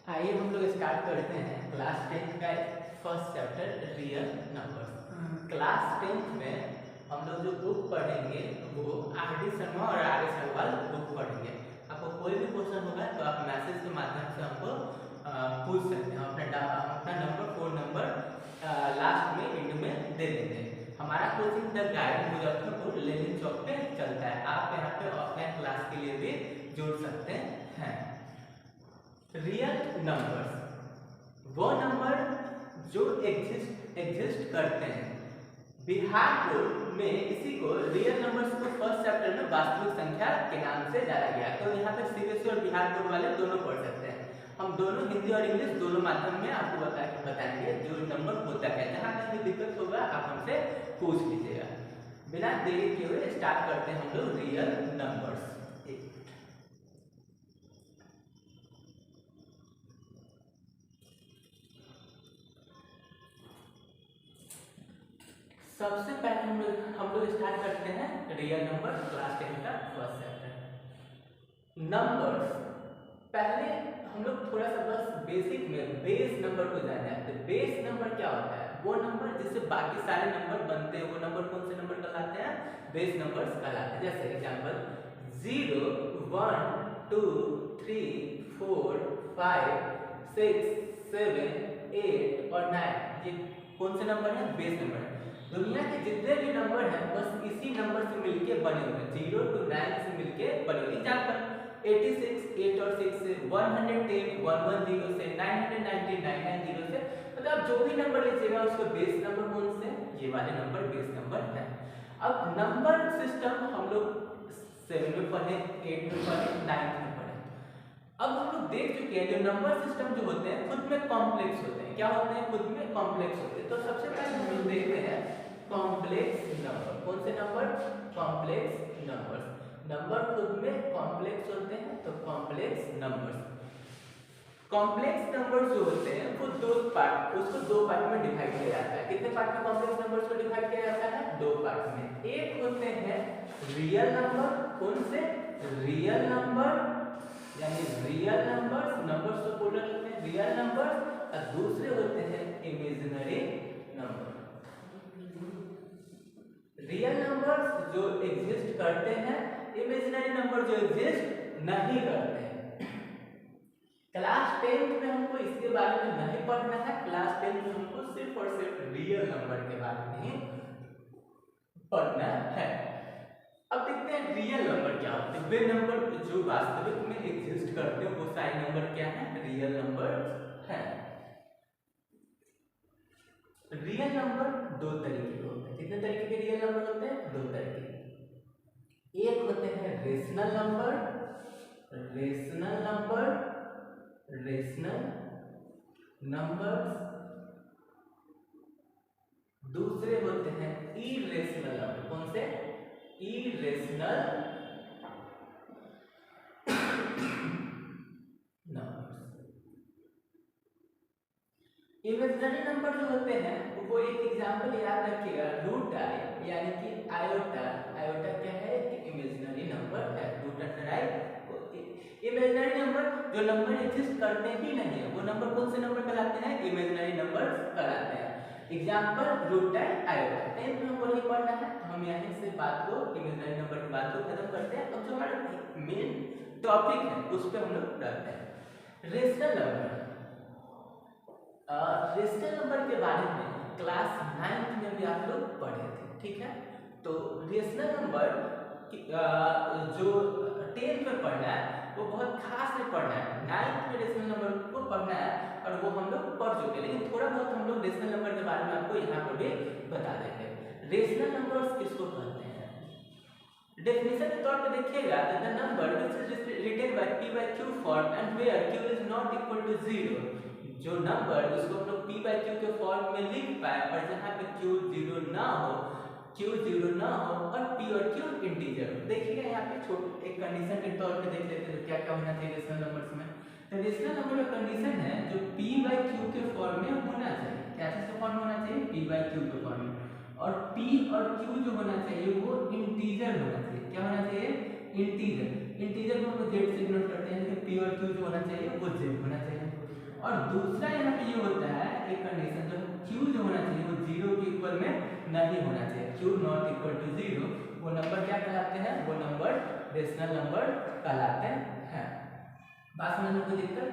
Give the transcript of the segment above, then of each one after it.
आइए हम लोग स्टार्ट करते हैं क्लास 10th का first chapter real numbers. Class 10th में हम लोग जो बुक पढ़ेंगे वो आर.डी. शर्मा और आर.एस. अग्रवाल बुक पढ़ेंगे। आपको कोई भी क्वेश्चन होगा तो आप मैसेज के माध्यम से हमको पूछ सकते हैं। अपना नंबर फ़ोन नंबर लास्ट में इंटू में दे देंगे। हमारा coaching the guide Muzaffarpur Lenin Chowk पे चलता है। आप यहाँ पे ऑफलाइन क्लास के लिए भी जुड़ सकते हैं। रियल नंबर्स वो नंबर जो एग्जिस्ट करते हैं। बिहार बोर्ड में इसी को रियल नंबर्स को फर्स्ट चैप्टर में वास्तविक संख्या के नाम से जाना गया। तो यहाँ पे सीबीएसई और बिहार बोर्ड वाले दोनों पढ़ सकते हैं। हम दोनों हिंदी और इंग्लिश दोनों माध्यम में आपको बताएंगे जो नंबर होता है। जहाँ तक भी दिक्कत होगा आप हमसे पूछ लीजिएगा। बिना देरी किए हुए स्टार्ट करते हैं हम लोग रियल नंबर्स। सबसे पहले हम लोग स्टार्ट करते हैं रियल नंबर क्लास 10 का फर्स्ट चैप्टर नंबर्स। पहले हम लोग थोड़ा सा बस बेसिक में बेस नंबर को जाना है। तो बेस नंबर क्या होता है? वो नंबर जिससे बाकी सारे नंबर बनते हैं। वो नंबर कौन से नंबर कहलाते हैं? बेस नंबर्स कहलाते हैं। जैसे एग्जांपल 0 1 2 3 4 5 6 7 8 और 9 ये कौन से नंबर हैं? बेस नंबर है। दुनिया के जितने भी नंबर हैं बस इसी नंबर से मिलके बने हुए हैं। 0 to 9 से मिलके बने हुए। एग्जांपल 86 8 और 6 से, 110 110 से, 990 990 से, मतलब आप जो भी नंबर लीजिएगा उसको बेस नंबर कौन से? ये वाले नंबर बेस नंबर है। अब नंबर सिस्टम हम लोग 7 में पढ़े, 8 में पढ़े, 9 में पढ़े। अब हम लोग देख चुके हैं जो नंबर सिस्टम जो होते हैं खुद में कॉम्प्लेक्स होते हैं। क्या होते हैं? खुद में कॉम्प्लेक्स होते हैं। तो सबसे पहले हम लोग देखते हैं कॉम्प्लेक्स नंबर। कौन से नंबर? Complex numbers. नंबर खुद में कॉम्प्लेक्स होते हैं तो कॉम्प्लेक्स नंबर्स। कॉम्प्लेक्स नंबर्स जो होते हैं वो उसको दो पार्ट में डिवाइड किया जाता है। कितने पार्ट में कॉम्प्लेक्स नंबर्स को डिवाइड किया जाता है? दो पार्ट में। एक होते हैं रियल नंबर। कौन से? रियल नंबर यानी रियल नंबर्स। नंबर्स तो टोटल होते हैं रियल नंबर्स। और दूसरे होते हैं इमेजिनरी नंबर। रियल नंबर्स जो एग्जिस्ट करते हैं, इमेजिनरी नंबर जो एग्जिस्ट नहीं करते हैं। क्लास 10 में हमको इसके बारे में नहीं पढ़ना है। क्लास 10 में हमको सिर्फ और सिर्फ रियल नंबर के बारे में ही पढ़ना है। अब देखते हैं रियल नंबर क्या होते हैं। वे नंबर जो वास्तविक में एग्जिस्ट करते हैं वो सारे नंबर क्या हैं? रियल नंबर हैं। रियल नंबर दो तरीके के होते हैं। कितने तरीके के रियल नंबर होते हैं? दो तरीके। एक होते हैं रेशनल नंबर, रेशनल नंबर्स। दूसरे होते हैं इरेशनल नंबर। कौन से? Irrational numbers. इमेजिनरी नंबर जो होते हैं वो एक एग्जांपल याद रखिएगा, रूट आई यानी कि आयोटा। आयोटा क्या है? इमेजिनरी नंबर है। रूट अंडर आई इमेजिनरी नंबर। जो नंबर एग्जिस्ट करते ही नहीं है वो नंबर कौन से नंबर कहलाते हैं? इमेजिनरी नंबर्स कहलाते हैं। Example root I iota. 10th में हमको नहीं पढ़ना है तो हम यहीं से बात को इमेजिनरी नंबर की बात को खत्म करते हैं। अब जो हमारा मेन टॉपिक है उस पर हम लोग रहते हैं। Rational number. रेशनल नंबर के बारे में क्लास 9th में भी आप लोग पढ़े थे, ठीक है? तो रेशनल नंबर जो 10th में पढ़ना है वो बहुत खास नहीं पढ़ना है। 9th में रेशनल नंबर को पढ़ना है और वो हम लोग पढ़ चुके हैं। लेकिन थोड़ा बहुत हम लोग रेशनल नंबर के बारे में आपको यहाँ पर भी बता देंगे। रेशनल नंबर्स किसको कहते हैं? डेफिनेशन के तौर पे देखिएगा the number which is written by p by q form and where q is not equal to 0। जो नंबर जिसको हम लोग p by q के फॉर्म में लिख पाए और जहाँ पे q 0 ना हो और p और q इंटीजर हो। देखिएगा यहाँ पे एक कंडीशन के तौर पे देख लेते हैं क्या क्या होना चाहिए रेशनल नंबर्स में। तो रेशनल नंबर का कंडीशन है जो p by q के फॉर्म में होना चाहिए। क्या चीज का फॉर्म होना चाहिए? p by q के फॉर्म में। और p और q जो होना चाहिए वो इंटीजर होना चाहिए। क्या होना चाहिए? इंटीजर। इंटीजर को हम लोग z से डिनोट करते हैं, लेकिन p और q जो होना चाहिए वो z होना चाहिए। और दूसरा यहाँ पे ये होता है एक कंडीशन, जो q जो होना चाहिए वो 0 के इक्वल में नहीं होना चाहिए। q नॉट इक्वल टू 0, वो नंबर क्या कहलाते हैं? वो नंबर रेशनल नंबर कहलाते हैं। बात समझ में कोई दिक्कत?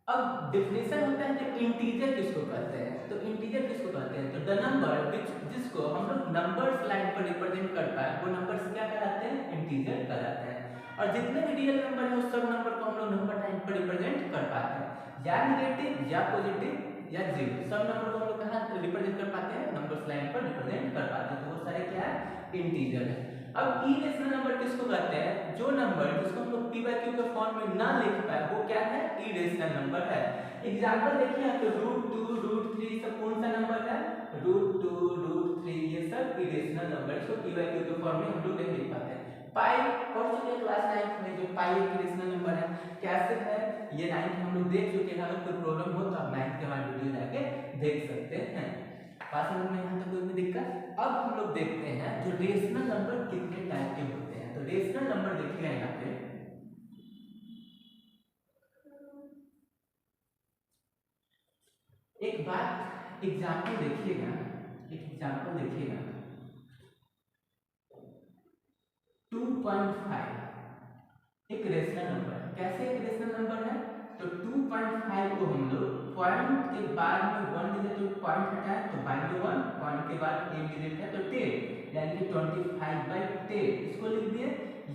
अब डेफिनेशन होता है कि इंटीजर किसको कहते हैं, तो इंटीजर किसको कहते हैं? तो द नंबर विच, जिसको हम लोग नंबर्स लाइन पर रिप्रेजेंट करता है, वो नंबर्स क्या कहलाते हैं? इंटीजर कहलाते हैं। और जितने भी रियल नंबर है उस सब नंबर को हम लोग नंबर लाइन पर रिप्रेजेंट कर पाते हैं, या नेगेटिव या पॉजिटिव या जीरो, सब नंबर को हम लोग कहाँ रिप्रेजेंट कर पाते हैं? नंबर्स लाइन पर रिप्रेजेंट कर पाते हैं। तो वो सारे क्या है? इंटीजर है। अब इरेशनल नंबर किसको कहते हैं? जो नंबर जिसको हम लोग p by q के फॉर्म में ना लिख पाए वो क्या है? इरेशनल नंबर है। एग्जांपल देखिए तो √2 √3 सब कौन सा नंबर है? √2 √3 ये सब इरेशनल नंबर, इसको p by q के फॉर्म में हम लोग नहीं लिख पाते। पाई पढ़ चुके हैं क्लास 9 में, जो पाई एक इरेशनल नंबर है। कैसे है ये 9 में हम लोग देख चुके हैं। अगर कोई प्रॉब्लम हो तो आप 9 के हमारे वीडियो जाके देख सकते हैं। पास में यहाँ तक कोई भी दिक्कत? अब हम लोग देखते हैं जो रेशनल नंबर कितने टाइप के होते हैं। तो रेशनल नंबर देखिएगा यहाँ पे, एक बात एग्जाम्पल देखिएगा, एक एग्जाम्पल देखिएगा 2.5 एक रेशनल नंबर है। कैसे एक रेशनल नंबर है? तो 2.5 को हम लोग पॉइंट के बाद में 1 डिजिट तो पॉइंट हटाए तो बाई में 1, पॉइंट के बाद 1 डिजिट है तो 10, यानी कि 25/10 इसको लिख दिए,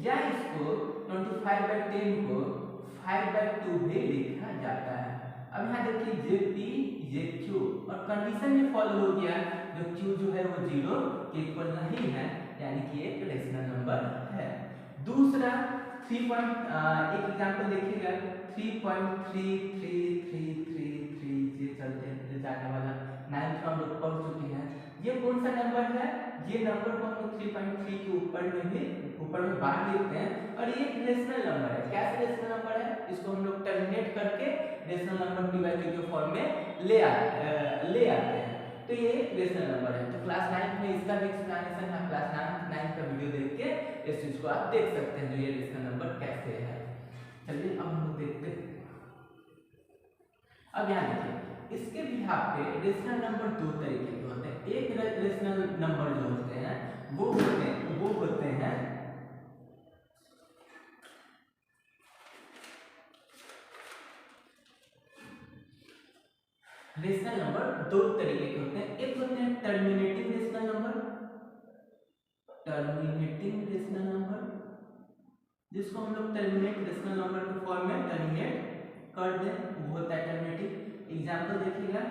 या इसको 25/10 को 5/2 भी लिखा जाता है। अब यहाँ देखिए जे पी जे क्यू, और कंडीशन में फॉलो हो गया, जो क्यू जो है वो 0 के इक्वल नहीं है, यानी कि एक रेशनल नंबर है। दूसरा 3 एक एग्जांपल देखिएगा 3.33333 ये चलते जाने वाला 9th हम लोग पढ़ चुके हैं। ये कौन सा नंबर है? ये नंबर को हम लोग 3.3 के ऊपर में भी बाहर लिखते हैं, और ये एक रेशनल नंबर है। कैसे रेशनल नंबर है? इसको हम लोग टर्मिनेट करके rational number p by q के फॉर्म में ले आते हैं। तो ये रेशनल नंबर है। तो क्लास 9 में इसका भी एक्सप्लेनेशन है, क्लास 9 का वीडियो देख के इस चीज को आप देख सकते हैं, जो ये रेशनल नंबर कैसे है। चलिए अब हम लोग देखते हैं। अब यहाँ देखिए इसके बिहाफ पे रेशनल नंबर दो तरीके के होते हैं। एक रेशनल नंबर जो होते हैं वो होते हैं रेशनल नंबर दो तरीके के होते हैं। एक होते हैं टर्मिनेटिंग रेशनल नंबर, जिसको हम लोग टर्मिनेट रेशनल नंबर के फॉर्म में टर्मिनेट कर दें, वो होता है टर्मिनेटिंग। एग्जांपल देखिएगा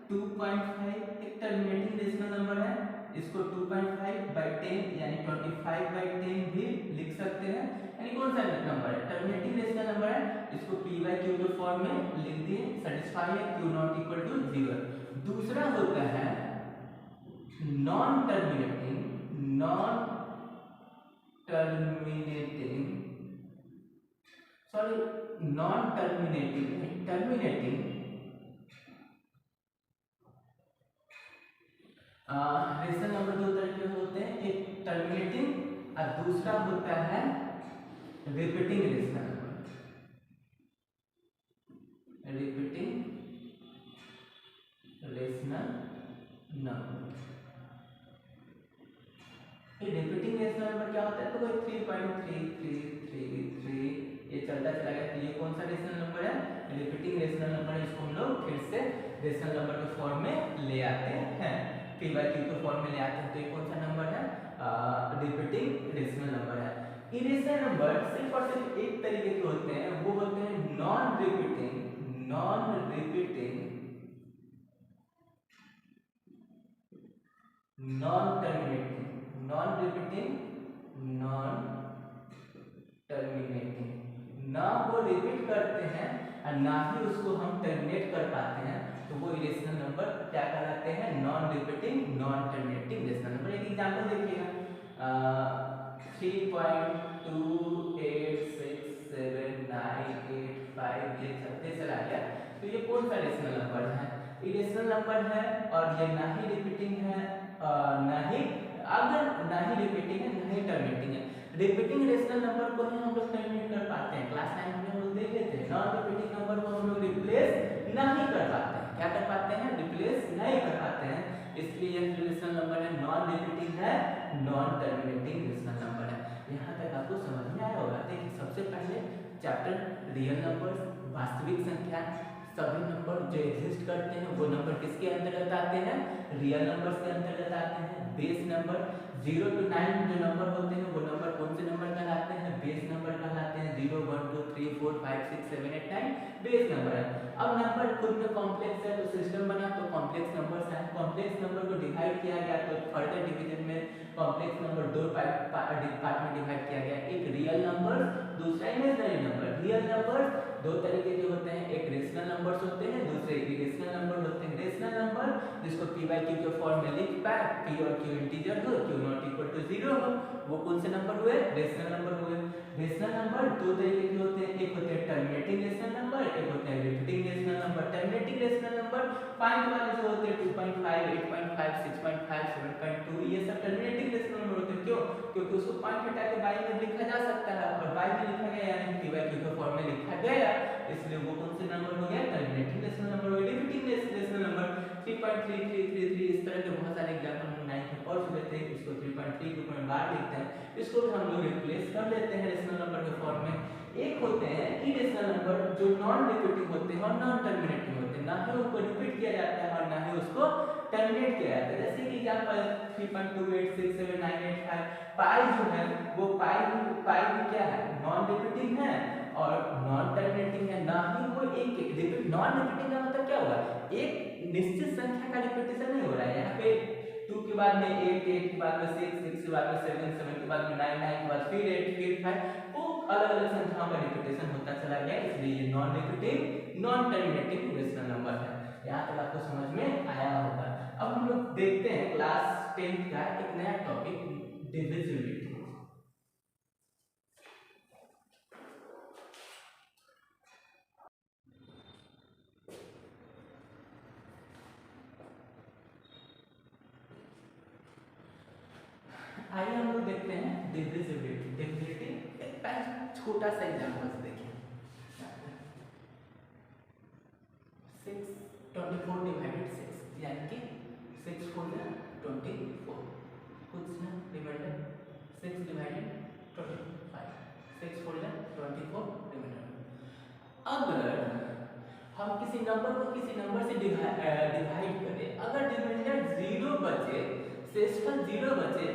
2.5 एक टर्मिनेटिंग रेशनल नंबर है, इसको 2.5/10 यानी 25/10 भी लिख सकते हैं, यानी कौन सा नंबर है? टर्मिनेटिंग रेशनल नंबर है, इसको p by q के फॉर्म में लिख दिए, सेटिस्फाई है q नॉट इक्वल टू 0। दूसरा होता है नॉन टर्मिनेटिंग रेशनल नंबर दो तरह के होते हैं, एक टर्मिनेटिंग और दूसरा होता है repeating rational number. Repeating rational number क्या होता है? तो कोई 3.3333 ये चलता चला गया, तो ये कौन सा रेशनल नंबर है? रिपीटिंग रेशनल नंबर है। इसको हम लोग फिर से रेशनल नंबर के फॉर्म में ले आते हैं, p by q के फॉर्म में ले आते हैं। तो ये कौन सा नंबर है? रिपीटिंग रेशनल नंबर है। इरेशनल नंबर सिर्फ और सिर्फ एक तरीके के होते हैं, वो होते हैं नॉन रिपीटिंग नॉन टर्मिनेटिंग, ना वो रिपीट करते हैं और ना ही उसको हम टर्मिनेट कर पाते हैं, तो वो इरेशनल नंबर क्या कहलाते हैं? Non repeating non terminating rational number. एक एग्जांपल देखिएगा 3.2867985 ये चलते चला गया, तो ये कौन सा रेशनल नंबर है? इरेशनल नंबर है, और ये ना ही रिपीटिंग है, ना ही रिपीटिंग है, ना ही टर्मिनेटिंग है। रिपीटिंग रेशनल नंबर को ही हम लोग टर्मिनेट कर पाते हैं। क्लास 9 में हम लोग देख लेते हैं, नॉन रिपीटिंग नंबर को हम लोग रिप्लेस नहीं कर पाते हैं। क्या कर पाते हैं? रिप्लेस नहीं कर पाते हैं। इसलिए यह जो रेशनल नंबर है नॉन रिपीटिंग है, नॉन टर्मिनेटिंग रेशनल नंबर है। यहाँ तक आपको समझ में आया होगा। देखिए सबसे पहले चैप्टर रियल नंबर्स, वास्तविक संख्या, सभी नंबर जो एग्जिस्ट करते हैं वो नंबर किसके अंतर्गत आते हैं? रियल नंबर्स के अंतर्गत आते हैं। बेस नंबर 0 to 9 जो नंबर होते हैं वो नंबर कौन से नंबर कहलाते हैं? बेस नंबर कहलाते हैं। 0 1 2 3 4 5 6 7 8 9 बेस नंबर है। अब नंबर खुद में कॉम्प्लेक्स है तो सिस्टम बना तो कॉम्प्लेक्स नंबर्स हैं। कॉम्प्लेक्स नंबर को डिवाइड किया गया तो फर्दर डिवीजन में कॉम्प्लेक्स नंबर दो पार्ट में डिवाइड किया गया, एक रियल नंबर, दूसरा इमेजिनरी नंबर। रियल नंबर दो तरीके के होते हैं, एक रेशनल नंबर्स होते हैं, दूसरे इरेशनल नंबर होते हैं। रेशनल नंबर जिसको p by q के फॉर्म में लिख पाए, p और q इंटीजर हो, q नॉट इक्वल टू 0 हो, वो कौन से नंबर हुए? रेशनल नंबर हुए। रेशनल नंबर दो तरीके के होते हैं, एक होते हैं टर्मिनेटिंग रेशनल नंबर, एक होते हैं repeating rational number. Terminating rational number point वाले जो होते हैं 2.5 8.5 6.5 7.2 ये सब टर्मिनेटिंग रेशनल नंबर होते हैं। क्यों? क्योंकि उसको पॉइंट हटा के बाई में लिखा जा सकता है और बाई में लिखा गया यानी p by q के फॉर्म में लिखा गया, इसलिए वो कौन से नंबर हो गया? टर्मिनेटिंग रेशनल नंबर हो गया। रिपीटिंग रेशनल नंबर 3.3333 इस तरह के बहुत सारे एग्जांपल हम 9th में पढ़ चुके थे। इसको 3.3 के ऊपर बार लिखते हैं, इसको भी हम लोग रिप्लेस कर लेते हैं रेशनल नंबर के फॉर्म में। एक होते हैं इरेशनल नंबर जो नॉन रिपीटिंग होते हैं और नॉन टर्मिनेटिंग होते हैं, ना ही उनको रिपीट किया जाता है और ना ही उसको टर्मिनेट किया जाता है। जैसे कि एग्जांपल 3.2867985 पाई जो है वो पाई क्या है? नॉन रिपीटिंग है और नॉन टर्मिनेटिंग है, ना ही वो एक रिपीट। नॉन रिपीटिंग का मतलब क्या होगा? एक निश्चित संख्या का रिपीटेशन नहीं हो रहा है। यहाँ पे 2 के बाद में 8 8 के बाद में 6 6 के बाद में 7 7 के बाद में 9 9 के बाद फिर 8 फिर 5, वो अलग-अलग संख्याओं का रिपीटेशन होता चला गया, इसलिए ये non repeating non terminating rational number है। यहाँ तक आपको समझ में आया होगा। अब हम लोग देखते हैं क्लास 10th का एक नया टॉपिक डिविजिबिलिटी। आइए हम लोग देखते हैं डिविजिबिलिटी। डिविजिबिलिटी एक छोटा सा एग्जांपल देखिए। 624 डिवाइडेड 6 यानी कि 6 4 24, कुछ ना रिमाइंडर 6 डिवाइडेड 25, 6 4 24 रिमाइंडर। अगर हम किसी नंबर को किसी नंबर से डिवाइड करें, अगर रिमाइंडर 0 बचे, शेषफल 0 बचे,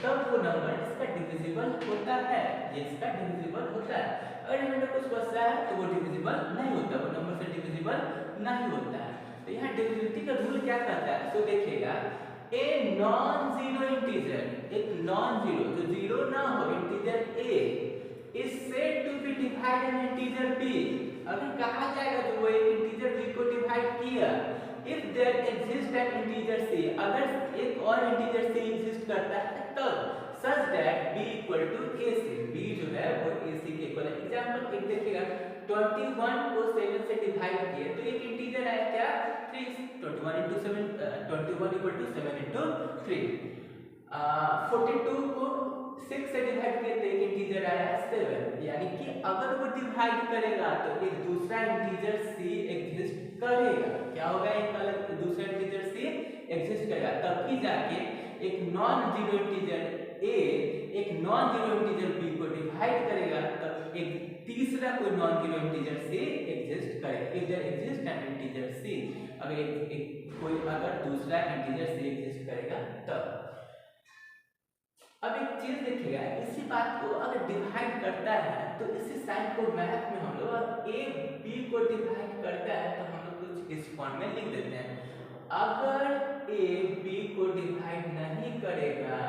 तब वो नंबर इसका डिविजिबल होता है, ये इसका डिविजिबल होता है। अगर रिमाइंडर कुछ बचता है तो वो डिविजिबल नहीं होता, वो नंबर से डिविजिबल नहीं होता है। तो यहाँ डिविजिबिलिटी का रूल क्या कहता है? तो देखिएगा, ए नॉन जीरो इंटीजर, एक नॉन जीरो जो जीरो ना हो integer a is said to be divide an integer b. अगर कहा जाएगा तो वो एक इंटीजर बी को डिवाइड किया, if there exists an integer c, अगर एक और इंटीजर c एग्जिस्ट करता है तब such that b equal to ac, b जो है वो ac के इक्वल है। एग्जांपल एक देखिएगा, 21 को 7 से डिवाइड किए तो एक इंटीजर आया क्या? 3। 21 into 7 21 equal to 7 into 3। 42 को 6 से डिवाइड किए तो एक इंटीजर आया 7, यानी कि अगर वो डिवाइड करेगा तो एक दूसरा इंटीजर c एग्जिस्ट करेगा। क्या होगा? एक अलग दूसरा इंटीजर c एग्जिस्ट करेगा, तब भी जाके एक नॉन जीरो इंटीजर a एक नॉन जीरो इंटीजर b को डिवाइड करेगा, तब एक तीसरा कोई non zero integer c exist करेगा। If there exist an integer c, अगर कोई अगर दूसरा इंटीजर c एग्जिस्ट करेगा तब। अब एक चीज देखिएगा, इसी बात को अगर डिवाइड करता है तो इसी साइन को मैथ में हम लोग a b को डिवाइड करता है तो हम लोग कुछ इस फॉर्म में लिख देते हैं। अगर a b को डिवाइड नहीं करेगा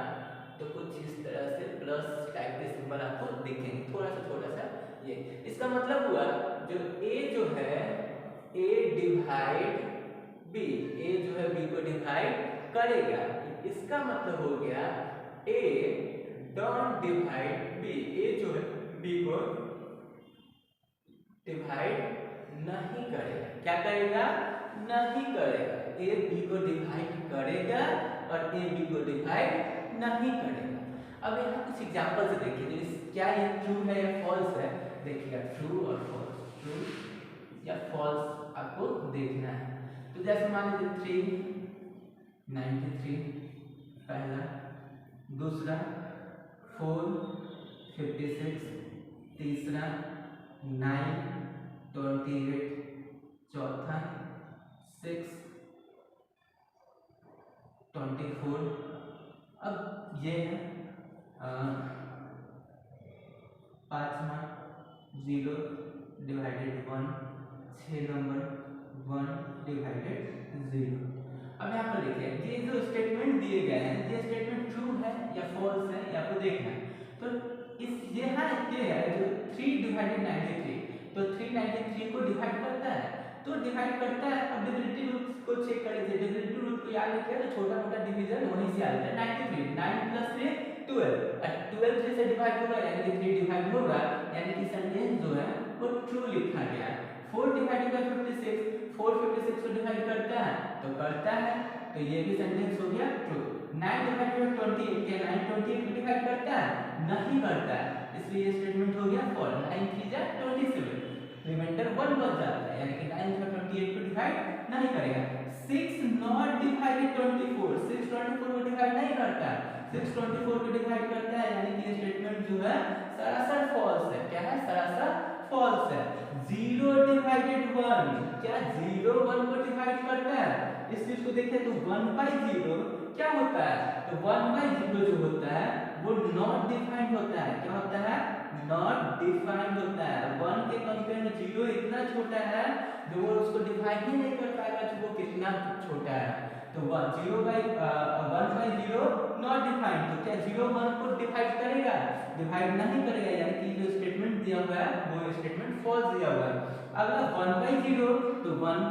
तो कुछ इस तरह से प्लस टाइप के सिंबल आपको दिखेंगे, थोड़ा सा छोटा सा। ये इसका मतलब हुआ जो a जो है a डिवाइड b, a जो है b को डिवाइड करेगा, इसका मतलब हो गया a don't divide b, a जो है b को डिवाइड नहीं करेगा। क्या करेगा? नहीं करेगा। a b को डिवाइड करेगा और a b को डिवाइड नहीं करेगा। अब यहाँ कुछ एग्जांपल से देखिए, क्या ये ट्रू है या फॉल्स है। देखिएगा ट्रू और फॉल्स, ट्रू या फॉल्स आपको देखना है। तो जैसे मान लीजिए 393 पहला, दूसरा 456, तीसरा 928, चौथा 624। अब ये है पांचवा 0 डिवाइडेड 1, 6 नंबर 1 डिवाइडेड 0। अब यहाँ पर देखिए ये जो स्टेटमेंट दिए गए हैं, ये स्टेटमेंट ट्रू है या फॉल्स है ये आपको देखना है। तो इस ये है जो 3 डिवाइडेड 93, तो 393 को डिवाइड करता है, तो डिवाइड करता है। अब डिविजिबिलिटी रूल को चेक कर लीजिए, डिविजिबिलिटी रूल को याद रखिए, तो छोटा मोटा डिवीजन वहीं से आता है। 93 9 + 3 12, 12 3 से डिवाइड होगा यानी कि 3 डिवाइड होगा, यानी कि सेंटेंस जो है वो ट्रू लिखा गया है। 4 डिवाइडेड बाय 56, 456 को डिवाइड करता है तो करता है, तो ये भी सेंटेंस हो गया ट्रू। 9 डिवाइडेड बाय 28, क्या 9 28 को डिवाइड करता है? नहीं करता है, इसलिए ये स्टेटमेंट हो गया फॉल्स। 9 3 जा 27, रिमाइंडर 1 बच जाता है, यानी कि 9 जो 28 को डिवाइड नहीं करेगा। 6 नॉट डिवाइडेड 24, 6 24 को डिवाइड नहीं करता है, 6 24 को डिवाइड करता है, यानी कि ये स्टेटमेंट जो है सरासर फॉल्स है। क्या है? सरासर फॉल्स है। 0 डिवाइडेड 1, क्या 0 1 को डिवाइड करता है? इस चीज को देखें तो 1/0 क्या होता है? तो 1/0 जो होता है वो नॉट डिफाइंड होता है। क्या होता है? नॉट डिफाइंड होता है। 1 के कंपेयर में 0 इतना छोटा है जो वो उसको डिफाइन ही नहीं कर पाएगा कि वो कितना छोटा है। तो 1/0 नॉट डिफाइंड, तो क्या 0 1 को डिवाइड करेगा? डिवाइड नहीं करेगा, यानी कि जो स्टेटमेंट दिया हुआ है वो स्टेटमेंट फॉल्स दिया हुआ है। अगला 1/0, तो 1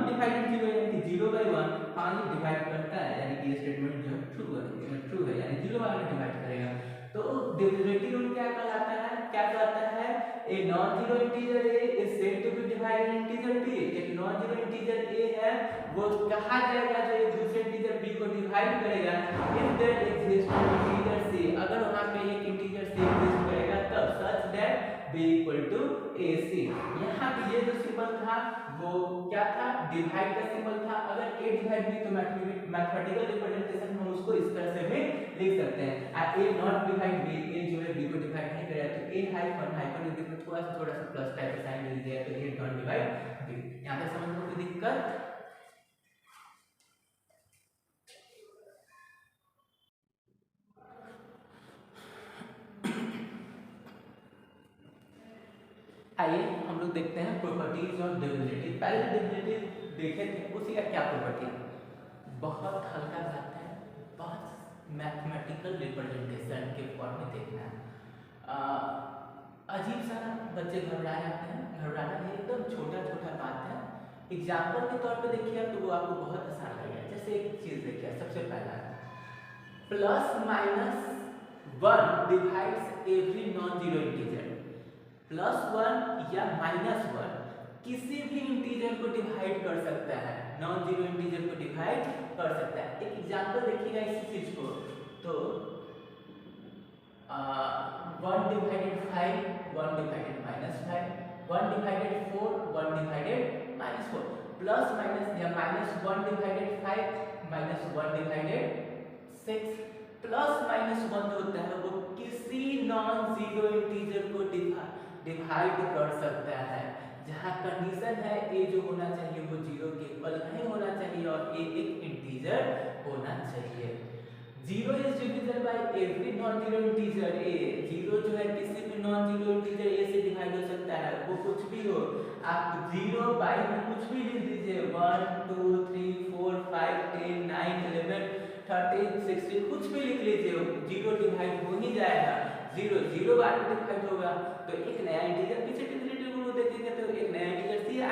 डिवाइडेड 0 यानी कि 0/1, हाँ ये डिवाइड करता है, यानी कि ये स्टेटमेंट जो ट्रू है, यानी 0 वाला डिवाइड करेगा। तो डिविजिबिलिटी रूल क्या कहलाता है? क्या कहता है? A non zero integer a is said to be divided integer b. एक नॉन जीरो इंटीजर ए है वो कहा जाएगा जो एक दूसरे इंटीजर बी को डिवाइड करेगा if there exist integer c, अगर वहां पे एक इंटीजर सी एग्जिस्ट करेगा तब सच दैट b = ac। यहाँ पे ये जो सिंबल था वो क्या था? डिवाइड का सिंबल था। अगर a डिवाइड b तो मैथमेटिकल रिप्रेजेंटेशन हम उसको इस तरह से भी लिख सकते हैं, a not divide b, a जो है b को डिवाइड नहीं करेगा तो a हाइफन के बीच में थोड़ा सा प्लस टाइप का साइन दे दिया तो a नॉट डिवाइड b। यहां पे समझ में कोई दिक्कत? आइए हम लोग देखते हैं प्रॉपर्टीज ऑफ डिविजिबिलिटी। पहले डिविजिबिलिटी देखे थे, उसी का क्या प्रॉपर्टी? बहुत हल्का बात है, बहुत मैथमेटिकल रिप्रेजेंटेशन के फॉर्म में देखना है। अजीब सा बच्चे घबराए जाते हैं, घबराना नहीं, एकदम छोटा छोटा बात है। एग्जाम्पल के तौर पे देखिए तो वो आपको बहुत आसान लगेगा। जैसे एक चीज देखिए, सबसे पहला +-1 divides every non zero integer. +1 या -1 किसी भी इंटीजर को डिवाइड कर सकता है, नॉन जीरो इंटीजर को डिवाइड कर सकता है। एक एग्जांपल देखिएगा इसी चीज को, तो 1 divided 5, 1 divided -5, 1 divided 4, 1 divided -4, plus minus या -1 डिवाइडेड 5, -1 डिवाइडेड 6, +-1 जो होता है वो किसी नॉन जीरो इंटीजर को डिवाइड कर सकता है, जहां कंडीशन है a जो होना चाहिए वो 0 के इक्वल नहीं होना चाहिए और a एक इंटीजर होना चाहिए। 0 is divisible by every non zero integer a। 0 जो है किसी भी नॉन जीरो इंटीजर a से डिवाइड हो सकता है, वो कुछ भी हो। आप 0 बाय में कुछ भी लिख दीजिए, 1 2 3 4 5 10 9 11 13 16 कुछ भी लिख लीजिए, 0 डिवाइड हो ही जाएगा। 0 बार में डिवाइड होगा तो एक नया इंटीजर, पीछे डिविजिबिलिटी रूल देखेंगे तो एक नया इंटीजर सी आ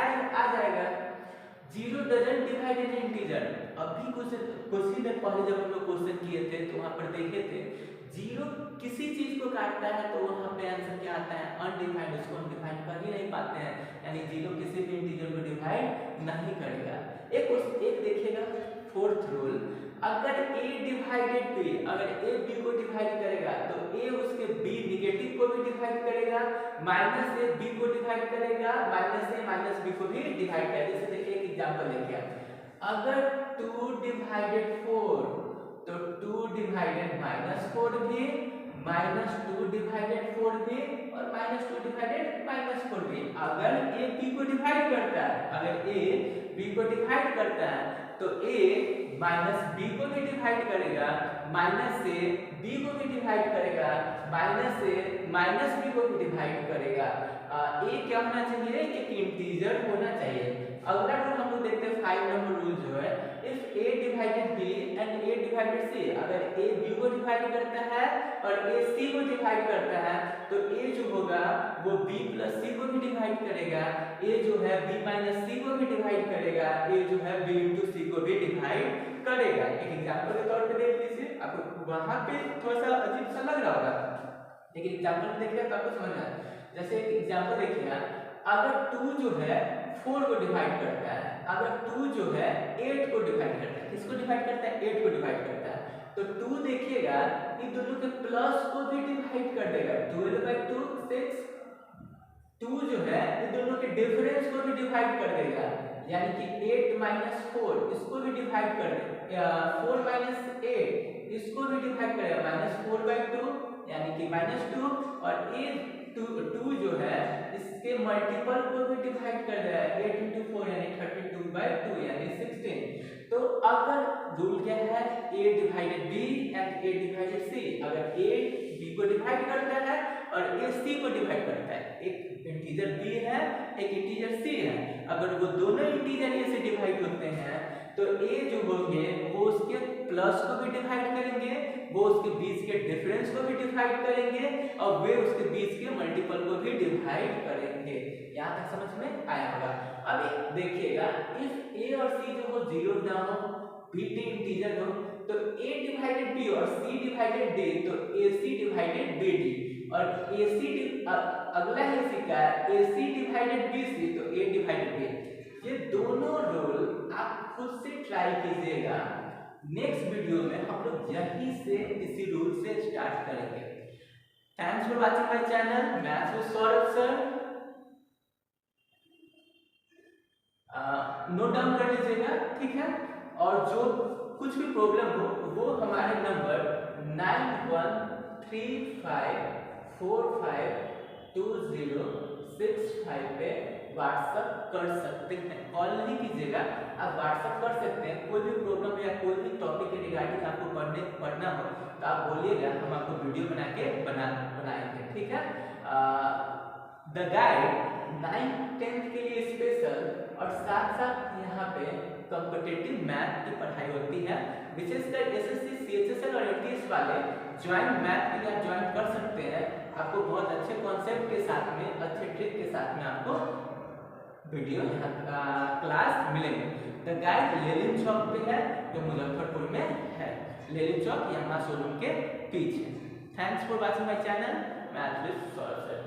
जाएगा। 0 डजंट डिवाइड एन इंटीजर। अभी कुछ ही देर पहले जब हम लोग क्वेश्चन किए थे तो वहां पर देखे थे 0 किसी चीज को काटता है तो वहां पे आंसर क्या आता है? अनडिफाइंड। उसको हम डिफाइन कर ही नहीं पाते हैं, यानी 0 किसी भी इंटीजर को डिवाइड नहीं करेगा। एक देखिएगा 4th रूल, अगर a डिवाइडेड b, अगर a b को डिवाइड करेगा तो a उसके b निगेटिव को भी डिवाइड करेगा, माइनस a b को डिवाइड करेगा, माइनस a माइनस b को भी डिवाइड करेगा। जैसे देखिए एक एग्जांपल लेके अगर 2 डिवाइडेड 4 तो 2 डिवाइडेड -4 भी, -2 डिवाइडेड 4 भी और -2 डिवाइडेड -4 भी। अगर a b को डिवाइड करता है, अगर a b को डिवाइड करता है तो a माइनस b को भी डिवाइड करेगा, माइनस से b को भी डिवाइड करेगा, माइनस से माइनस b को भी डिवाइड करेगा। a क्या होना चाहिए? एक इंटीजर होना चाहिए। अगला रूल हम लोग देखते हैं 5 नंबर रूल जो है, if a divided b and a divided c, अगर a b को डिवाइड करता है और a c को डिवाइड करता है तो a जो होगा वो b प्लस c को भी डिवाइड करेगा, a जो है b माइनस c को भी डिवाइड करेगा, a जो है b इंटू c को भी डिवाइड करेगा। एक एग्जांपल के तौर पे देख लीजिए, आपको वहां पे थोड़ा सा अजीब सा लग रहा होगा लेकिन एग्जांपल देखिए तो आपको समझ में आएगा। जैसे एक एग्जांपल देखिए, अगर 2 जो है 4 को डिवाइड करता है, अगर 2 जो है 8 को डिवाइड करता है, किसको डिवाइड करता है? 8 को डिवाइड करता है, तो 2 देखिएगा इन दोनों के प्लस को भी डिवाइड कर देगा, 12/2 6। 2 जो है इन दोनों के डिफरेंस को भी डिवाइड कर देगा, यानी कि 8 - 4 इसको भी डिवाइड कर देगा, 4 - 8 इसको भी डिवाइड करेगा, -4/2 यानी कि -2, और ये 2 जो है इसके मल्टीपल को भी डिवाइड कर देगा, 8 × 4 यानी 32/2 यानी 16। तो अगर रूल क्या है? a divided b and a divided c, अगर a b को डिवाइड करता है और a c को डिवाइड करता है, एक इंटीजर b है एक इंटीजर c है, अगर वो दोनों इंटीजर a से डिवाइड होते हैं तो a जो होंगे वो उसके प्लस को भी डिवाइड करेंगे, वो उसके बीच के डिफरेंस को भी डिवाइड करेंगे और वे उसके बीच के मल्टीपल को भी डिवाइड करेंगे। यहाँ तक समझ में आया होगा। अब देखिएगा, इफ a और c जो हो 0 ना हो, b d इंटीजर हो, तो a डिवाइडेड b और c डिवाइडेड d तो ac डिवाइडेड bd, और अगला है इसी का ac डिवाइडेड bc तो a डिवाइडेड b। ये दोनों रूल आप खुद से ट्राई कीजिएगा। नेक्स्ट वीडियो में हम लोग यहीं से इसी रूल से स्टार्ट करेंगे। Thanks for watching my channel maths with Saurabh sir. Note down कर लीजिएगा, ठीक है? और जो कुछ भी प्रॉब्लम हो वो हमारे नंबर 9135452065 पे व्हाट्सएप कर सकते हैं। कॉल नहीं कीजिएगा, आप व्हाट्सएप कर सकते हैं। कोई भी प्रॉब्लम या कोई भी टॉपिक के रिगार्डिंग आपको पढ़ना हो तो आप बोलिएगा, हम आपको वीडियो बना के बनाएंगे, ठीक है? द गाइड 9th-10th के लिए स्पेशल और साथ साथ यहाँ पे कॉम्पिटिटिव मैथ की पढ़ाई होती है, विशेषकर एसएससी सीएचएसएल और एटीएस वाले ज्वाइंट मैथ के लिए आप ज्वाइन कर सकते हैं। आपको बहुत अच्छे कॉन्सेप्ट के साथ में, अच्छे ट्रिक के साथ में आपको वीडियो यहाँ क्लास मिलेंगे। द गाइड लेलिन चौक पे है जो मुजफ्फरपुर में है, लेलिन चौक यमुना शोरूम के पीछे। Thanks for watching my channel maths with Saurabh sir.